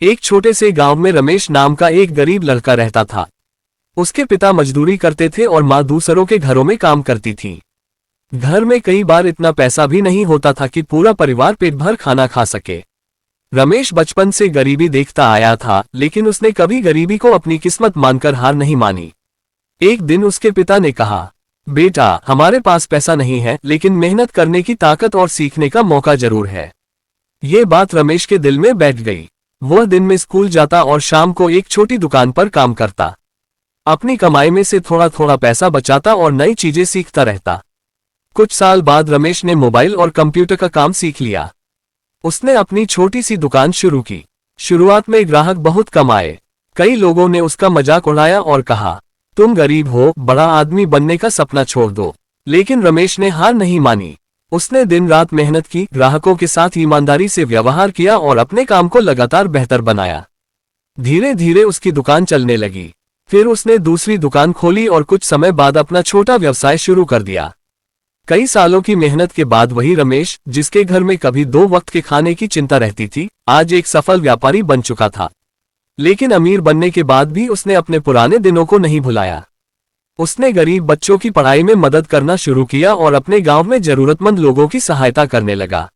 एक छोटे से गांव में रमेश नाम का एक गरीब लड़का रहता था। उसके पिता मजदूरी करते थे और मां दूसरों के घरों में काम करती थी। घर में कई बार इतना पैसा भी नहीं होता था कि पूरा परिवार पेट भर खाना खा सके। रमेश बचपन से गरीबी देखता आया था, लेकिन उसने कभी गरीबी को अपनी किस्मत मानकर हार नहीं मानी। एक दिन उसके पिता ने कहा, बेटा, हमारे पास पैसा नहीं है, लेकिन मेहनत करने की ताकत और सीखने का मौका जरूर है। ये बात रमेश के दिल में बैठ गई। वह दिन में स्कूल जाता और शाम को एक छोटी दुकान पर काम करता। अपनी कमाई में से थोड़ा थोड़ा पैसा बचाता और नई चीजें सीखता रहता। कुछ साल बाद रमेश ने मोबाइल और कंप्यूटर का काम सीख लिया। उसने अपनी छोटी सी दुकान शुरू की। शुरुआत में ग्राहक बहुत कम आए। कई लोगों ने उसका मजाक उड़ाया और कहा, तुम गरीब हो, बड़ा आदमी बनने का सपना छोड़ दो। लेकिन रमेश ने हार नहीं मानी। उसने दिन रात मेहनत की, ग्राहकों के साथ ईमानदारी से व्यवहार किया और अपने काम को लगातार बेहतर बनाया। धीरे धीरे उसकी दुकान चलने लगी। फिर उसने दूसरी दुकान खोली और कुछ समय बाद अपना छोटा व्यवसाय शुरू कर दिया। कई सालों की मेहनत के बाद वही रमेश, जिसके घर में कभी 2 वक्त के खाने की चिंता रहती थी, आज एक सफल व्यापारी बन चुका था। लेकिन अमीर बनने के बाद भी उसने अपने पुराने दिनों को नहीं भुलाया। उसने गरीब बच्चों की पढ़ाई में मदद करना शुरू किया और अपने गांव में जरूरतमंद लोगों की सहायता करने लगा।